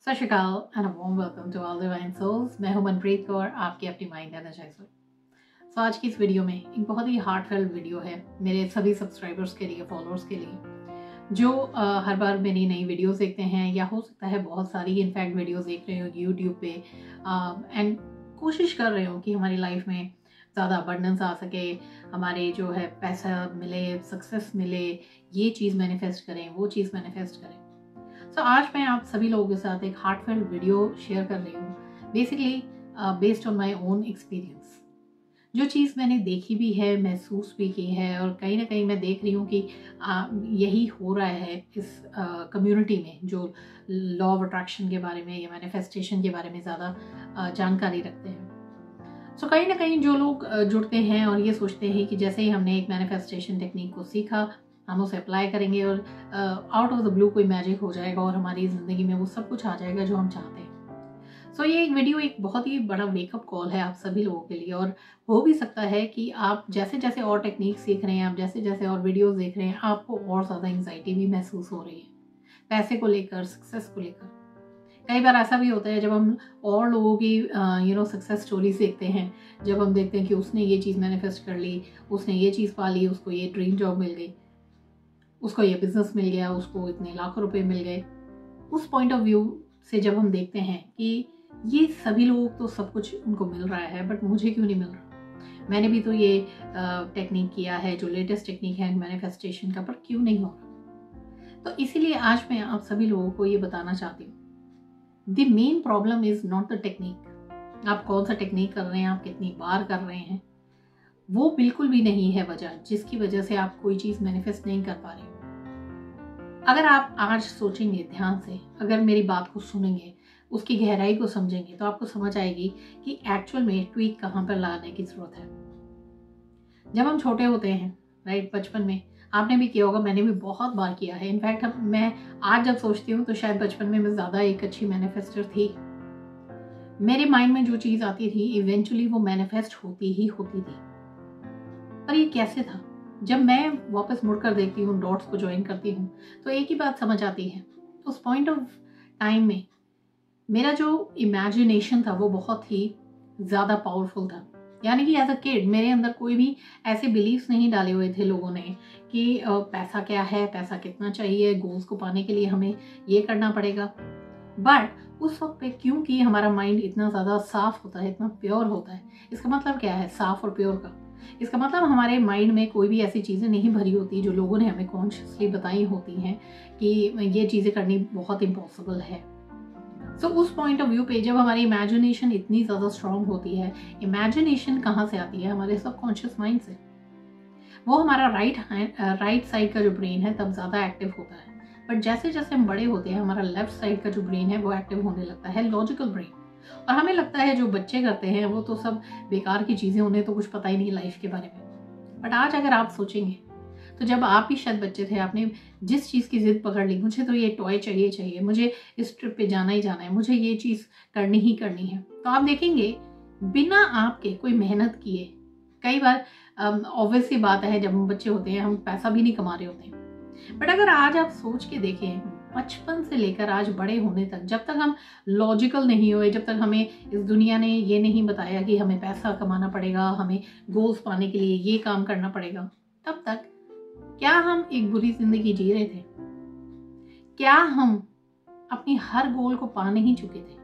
सत Shri Akal and a warm welcome to all divine souls. मैं हूं मनप्रीत कौर, आपकी अपनी माइंड एनर्जाइजर। सो आज की इस वीडियो में एक बहुत ही हार्टफेल्ट वीडियो है मेरे सभी सब्सक्राइबर्स के लिए, फॉलोअर्स के लिए, जो हर बार मेरी नई वीडियोस देखते हैं या हो सकता है बहुत सारी इनफैक्ट वीडियोस देख रहे हो यूट्यूब पे एंड कोशिश कर रहे हो कि हमारी लाइफ में ज़्यादा अबंडेंस आ सके, हमारे जो है पैसा मिले, सक्सेस मिले, ये चीज़ मैनिफेस्ट करें, वो चीज़ मैनिफेस्ट करें। सो आज मैं आप सभी लोगों के साथ एक हार्टफेल्ट वीडियो शेयर कर रही हूँ, basically based on my own experience. जो चीज़ मैंने देखी भी है, महसूस भी की है, और कहीं ना कहीं मैं देख रही हूँ कि यही हो रहा है इस कम्युनिटी में जो लॉ ऑफ अट्रैक्शन के बारे में या मैनिफेस्टेशन के बारे में ज़्यादा जानकारी रखते हैं। सो कहीं ना कहीं जो लोग जुड़ते हैं और ये सोचते हैं कि जैसे ही हमने एक मैनिफेस्टेशन टेक्निक को सीखा, हम उसे अप्लाई करेंगे और आउट ऑफ द ब्लू कोई मैजिक हो जाएगा और हमारी ज़िंदगी में वो सब कुछ आ जाएगा जो हम चाहते हैं। सो ये एक वीडियो एक बहुत ही बड़ा वेकअप कॉल है आप सभी लोगों के लिए, और हो भी सकता है कि आप जैसे जैसे और टेक्निक सीख रहे हैं, आप जैसे जैसे और वीडियोस देख रहे हैं, आपको और ज़्यादा एंग्जाइटी भी महसूस हो रही है पैसे को लेकर, सक्सेस को लेकर। कई बार ऐसा भी होता है जब हम और लोगों की सक्सेस स्टोरीज देखते हैं, जब हम देखते हैं कि उसने ये चीज़ मैनिफेस्ट कर ली, उसने ये चीज़ पा ली, उसको ये ड्रीम जॉब मिल गई, उसको ये बिजनेस मिल गया, उसको इतने लाखों रुपए मिल गए। उस पॉइंट ऑफ व्यू से जब हम देखते हैं कि ये सभी लोग तो सब कुछ उनको मिल रहा है, बट मुझे क्यों नहीं मिल रहा, मैंने भी तो ये टेक्निक किया है, जो लेटेस्ट टेक्निक है मैनिफेस्टेशन का, पर क्यों नहीं हो रहा। तो इसीलिए आज मैं आप सभी लोगों को ये बताना चाहती हूँ, the main problem is not the technique. आप कौन सा टेक्निक कर रहे हैं, आप कितनी बार कर रहे हैं, वो बिल्कुल भी नहीं है वजह जिसकी वजह से आप कोई चीज़ मैनिफेस्ट नहीं कर पा रहे। अगर आप आज सोचेंगे ध्यान से, अगर मेरी बात को सुनेंगे, उसकी गहराई को समझेंगे, तो आपको समझ आएगी कि एक्चुअल में ट्वीक कहाँ पर लगाने की जरूरत है। जब हम छोटे होते हैं, राइट, बचपन में आपने भी किया होगा, मैंने भी बहुत बार किया है। इनफैक्ट मैं आज जब सोचती हूँ तो शायद बचपन में मैं ज़्यादा एक अच्छी मैनिफेस्टर थी। मेरे माइंड में जो चीज़ आती थी इवेंचुअली वो मैनिफेस्ट होती ही होती थी। पर ये कैसे था? जब मैं वापस मुड़कर देखती हूँ, डॉट्स को ज्वाइन करती हूँ, तो एक ही बात समझ आती है। उस पॉइंट ऑफ टाइम में मेरा जो इमेजिनेशन था वो बहुत ही ज़्यादा पावरफुल था। यानी कि एज अ किड मेरे अंदर कोई भी ऐसे बिलीव्स नहीं डाले हुए थे लोगों ने कि पैसा क्या है, पैसा कितना चाहिए, गोल्स को पाने के लिए हमें ये करना पड़ेगा। बट उस वक्त पे क्योंकि हमारा माइंड इतना ज़्यादा साफ होता है, इतना प्योर होता है, इसका मतलब क्या है साफ और प्योर का? इसका मतलब हमारे माइंड में कोई भी ऐसी चीज़ें नहीं भरी होती जो लोगों ने हमें कॉन्शियसली बताई होती हैं कि ये चीज़ें करनी बहुत इम्पॉसिबल है। सो उस पॉइंट ऑफ व्यू पे जब हमारी इमेजिनेशन इतनी ज़्यादा स्ट्रांग होती है, इमेजिनेशन कहाँ से आती है? हमारे सबकॉन्शियस माइंड से। वो हमारा राइट साइड का जो ब्रेन है तब ज़्यादा एक्टिव होता है, बट जैसे जैसे हम बड़े होते हैं हमारा लेफ्ट साइड का जो ब्रेन है वो एक्टिव होने लगता है, लॉजिकल ब्रेन। और हमें लगता है जो बच्चे करते हैं वो तो सब बेकार की चीज़ें, उन्हें तो कुछ पता ही नहीं लाइफ के बारे में। बट आज अगर आप सोचेंगे तो जब आप भी शायद बच्चे थे, आपने जिस चीज़ की जिद पकड़ ली, मुझे तो ये टॉय चाहिए चाहिए, मुझे इस ट्रिप पे जाना ही जाना है, मुझे ये चीज़ करनी ही करनी है, तो आप देखेंगे बिना आपके कोई मेहनत किए, कई बार ऑब्वियस सी बात है जब हम बच्चे होते हैं हम पैसा भी नहीं कमा रहे होते हैं, बट अगर आज आप सोच के देखें बचपन से लेकर आज बड़े होने तक, जब तक हम लॉजिकल नहीं हुए, जब तक हमें इस दुनिया ने ये नहीं बताया कि हमें पैसा कमाना पड़ेगा, हमें गोल्स पाने के लिए ये काम करना पड़ेगा, तब तक क्या हम एक बुरी जिंदगी जी रहे थे? क्या हम अपनी हर गोल को पा नहीं चुके थे?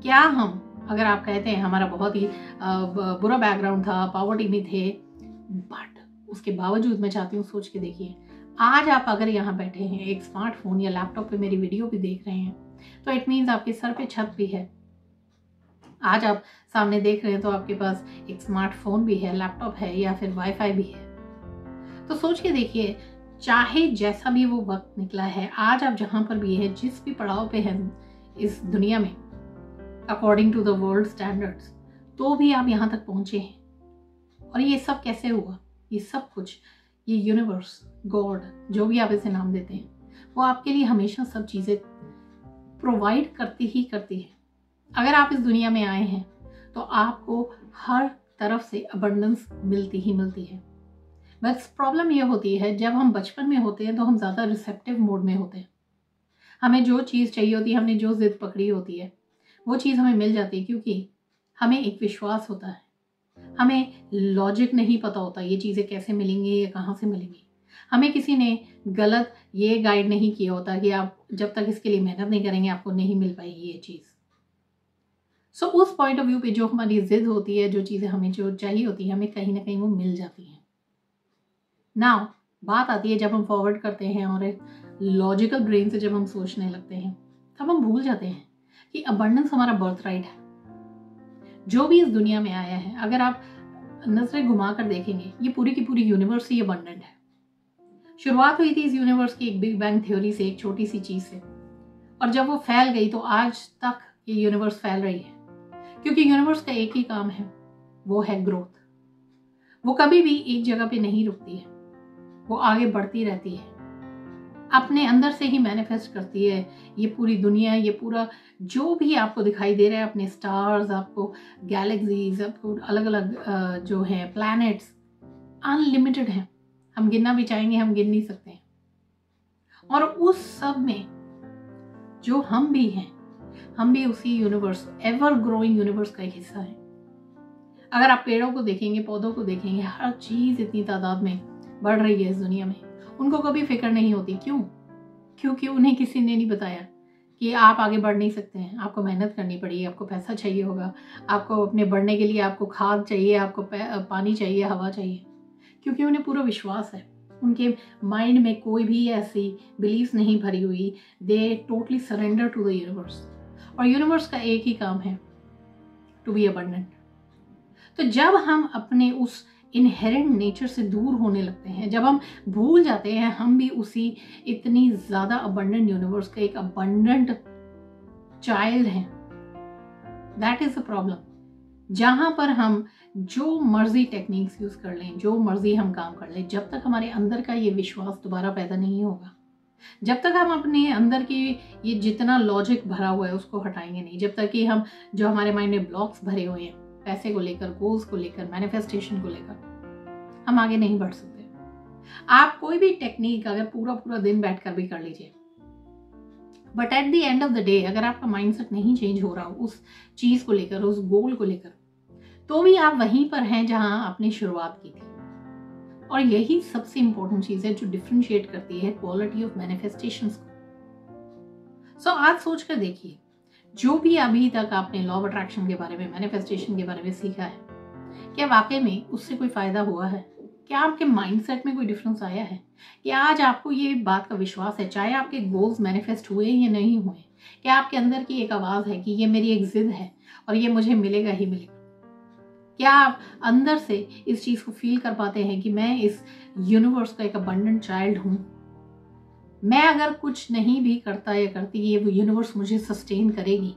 क्या हम, अगर आप कहते हैं हमारा बहुत ही बुरा बैकग्राउंड था, पॉवर्टी में थे, बट उसके बावजूद मैं चाहती हूँ सोच के देखिए, आज आप अगर यहाँ बैठे हैं, एक स्मार्टफोन या लैपटॉप पे मेरी वीडियो भी देख रहे हैं, तो इट मीन्स आपके सर पे छत भी है। आज आप सामने देख रहे हैं तो आपके पास एक स्मार्टफोन भी है, लैपटॉप है, या फिर वाईफाई भी है। तो सोच के देखिए, चाहे जैसा भी वो वक्त निकला है, आज आप जहां पर भी है, जिस भी पड़ाव पे हैं इस दुनिया में, according to the world standards, तो भी आप यहाँ तक पहुंचे हैं। और ये सब कैसे हुआ? ये सब कुछ, ये यूनिवर्स, गॉड, जो भी आप इसे नाम देते हैं, वो आपके लिए हमेशा सब चीज़ें प्रोवाइड करती ही करती है। अगर आप इस दुनिया में आए हैं तो आपको हर तरफ से अबंडेंस मिलती ही मिलती है। बस प्रॉब्लम ये होती है, जब हम बचपन में होते हैं तो हम ज़्यादा रिसेप्टिव मोड में होते हैं, हमें जो चीज़ चाहिए होती है, हमने जो जिद पकड़ी होती है, वो चीज़ हमें मिल जाती है, क्योंकि हमें एक विश्वास होता है। हमें लॉजिक नहीं पता होता ये चीज़ें कैसे मिलेंगी या कहाँ से मिलेंगी। हमें किसी ने गलत ये गाइड नहीं किया होता कि आप जब तक इसके लिए मेहनत नहीं करेंगे आपको नहीं मिल पाएगी ये चीज़। सो उस पॉइंट ऑफ व्यू पे जो हमारी जिद होती है, जो चीज़ें हमें जो चाहिए होती है, हमें कहीं ना कहीं वो मिल जाती हैं। नाउ बात आती है जब हम फॉरवर्ड करते हैं और एक लॉजिकल ब्रेन से जब हम सोचने लगते हैं, तब हम भूल जाते हैं कि अबंडेंस हमारा बर्थ राइट है। जो भी इस दुनिया में आया है, अगर आप नजरें घुमा कर देखेंगे, ये पूरी की पूरी यूनिवर्स ही अबंडेंट है। शुरुआत हुई थी इस यूनिवर्स की एक बिग बैंग थ्योरी से, एक छोटी सी चीज से, और जब वो फैल गई तो आज तक ये यूनिवर्स फैल रही है, क्योंकि यूनिवर्स का एक ही काम है, वो है ग्रोथ। वो कभी भी एक जगह पे नहीं रुकती है, वो आगे बढ़ती रहती है, अपने अंदर से ही मैनिफेस्ट करती है। ये पूरी दुनिया, ये पूरा जो भी आपको दिखाई दे रहा है, अपने स्टार्स, आपको गैलेक्सीज, आपको अलग अलग जो है प्लैनेट्स, अनलिमिटेड है। हम गिनना भी चाहेंगे, हम गिन नहीं सकते। और उस सब में जो हम भी हैं, हम भी उसी यूनिवर्स, एवर ग्रोइंग यूनिवर्स का एक हिस्सा है। अगर आप पेड़ों को देखेंगे, पौधों को देखेंगे, हर चीज इतनी तादाद में बढ़ रही है इस दुनिया में, उनको कभी फिक्र नहीं होती। क्यों? क्योंकि उन्हें किसी ने नहीं बताया कि आप आगे बढ़ नहीं सकते हैं, आपको मेहनत करनी पड़ेगी, आपको पैसा चाहिए होगा, आपको अपने बढ़ने के लिए आपको खाद चाहिए, आपको पानी चाहिए, हवा चाहिए। क्योंकि उन्हें पूरा विश्वास है, उनके माइंड में कोई भी ऐसी बिलीफ नहीं भरी हुई। They totally surrender to the universe, और यूनिवर्स का एक ही काम है, टू बी अबंडेंट। तो जब हम अपने उस इनहेरेंट नेचर से दूर होने लगते हैं, जब हम भूल जाते हैं हम भी उसी इतनी ज्यादा अबंडेंट यूनिवर्स का एक अबंडेंट चाइल्ड हैं, दैट इज द प्रॉब्लम। जहां पर हम जो मर्जी टेक्निक्स यूज कर लें, जो मर्जी हम काम कर लें, जब तक हमारे अंदर का ये विश्वास दोबारा पैदा नहीं होगा, जब तक हम अपने अंदर की ये जितना लॉजिक भरा हुआ है उसको हटाएंगे नहीं, जब तक कि हम जो हमारे माइंड में ब्लॉक्स भरे हुए हैं पैसे को लेकर, गोल्स को लेकर, मैनिफेस्टेशन को लेकर, हम आगे नहीं बढ़ सकते। आप कोई भी टेक्निक अगर पूरा पूरा दिन बैठकर भी कर लीजिए, but at the end of the day अगर आपका माइंडसेट नहीं चेंज हो रहा हो उस चीज को लेकर, उस गोल को लेकर, तो भी आप वहीं पर हैं जहां आपने शुरुआत की थी। और यही सबसे इंपॉर्टेंट चीज है जो डिफरेंशिएट करती है क्वालिटी ऑफ मैनिफेस्टेशंस को। सो आज सोच कर देखिए, जो भी अभी तक आपने लॉ ऑफ अट्रैक्शन के बारे में, मैनिफेस्टेशन के बारे में सीखा है, क्या वाकई में उससे कोई फायदा हुआ है? क्या आपके माइंडसेट में कोई डिफरेंस आया है? क्या आज आपको ये बात का विश्वास है, चाहे आपके गोल्स मैनिफेस्ट हुए या नहीं हुए, क्या आपके अंदर की एक आवाज है कि ये मेरी एक जिद है और ये मुझे मिलेगा ही मिलेगा? क्या आप अंदर से इस चीज को फील कर पाते हैं कि मैं इस यूनिवर्स का एक अबंडेंट चाइल्ड हूं? मैं अगर कुछ नहीं भी करता या करती, ये यूनिवर्स मुझे सस्टेन करेगी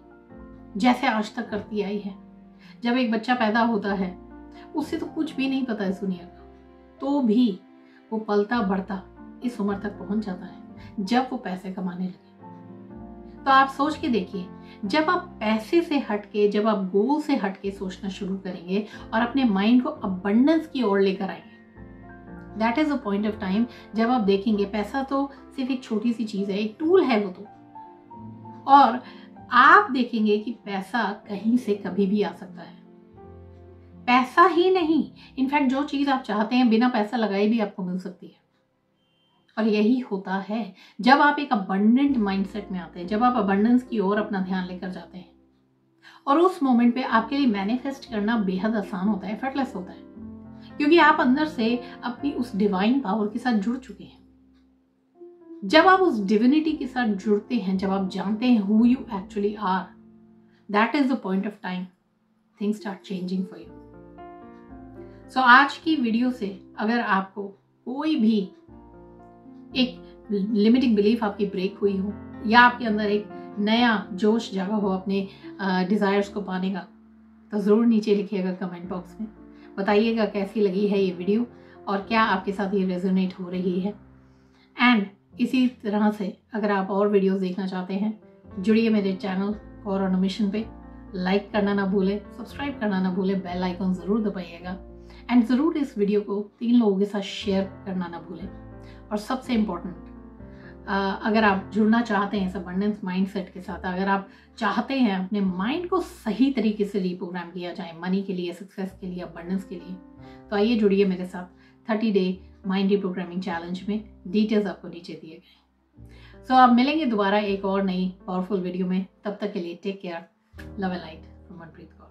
जैसे आज तक करती आई है। जब एक बच्चा पैदा होता है उससे तो कुछ भी नहीं पता इस दुनिया का, तो भी वो पलता बढ़ता इस उम्र तक पहुंच जाता है जब वो पैसे कमाने लगे। तो आप सोच के देखिए, जब आप पैसे से हटके, जब आप गोल से हटके सोचना शुरू करेंगे और अपने माइंड को अबंडेंस की ओर लेकर आएंगे, that is a point of time जब आप देखेंगे पैसा तो सिर्फ एक छोटी सी चीज है, एक टूल है वो तो, और आप देखेंगे कि पैसा कहीं से कभी भी आ सकता है। पैसा ही नहीं, इनफैक्ट जो चीज आप चाहते हैं बिना पैसा लगाए भी आपको मिल सकती है। और यही होता है जब आप एक अबंडेंट माइंडसेट में आते हैं, जब आप अबंडेंस की ओर अपना ध्यान लेकर जाते हैं, और उस मोमेंट पे आपके लिए मैनिफेस्ट करना बेहद आसान होता है, एफर्टलेस होता है, क्योंकि आप अंदर से अपनी उस डिवाइन पावर के साथ जुड़ चुके हैं। जब आप उस डिविनिटी के साथ जुड़ते हैं, जब आप जानते हैं who you actually are, that is the point of time things start changing for you. So आज की वीडियो से अगर आपको कोई भी एक लिमिटिंग बिलीफ आपकी ब्रेक हुई हो, या आपके अंदर एक नया जोश जगा हो अपने डिजायर्स को पाने का, तो जरूर नीचे लिखिएगा कमेंट बॉक्स में, बताइएगा कैसी लगी है ये वीडियो और क्या आपके साथ ये रेजोनेट हो रही है। एंड इसी तरह से अगर आप और वीडियोस देखना चाहते हैं, जुड़िए मेरे channel for on a mission पे, लाइक करना ना भूलें, सब्सक्राइब करना ना भूलें, बेल आइकन जरूर दबाइएगा, एंड ज़रूर इस वीडियो को 3 लोगों के साथ शेयर करना ना भूलें। और सबसे इम्पोर्टेंट, अगर आप जुड़ना चाहते हैं इस अबंडेंस माइंडसेट के साथ, अगर आप चाहते हैं अपने माइंड को सही तरीके से रीप्रोग्राम किया जाए मनी के लिए, सक्सेस के लिए, अबंडेंस के लिए, तो आइए जुड़िए मेरे साथ 30 डे माइंड रीप्रोग्रामिंग चैलेंज में। डिटेल्स आपको नीचे दिए गए। सो आप मिलेंगे दोबारा एक और नई पावरफुल वीडियो में। तब तक के लिए take care, love and light from Manpreet Kaur.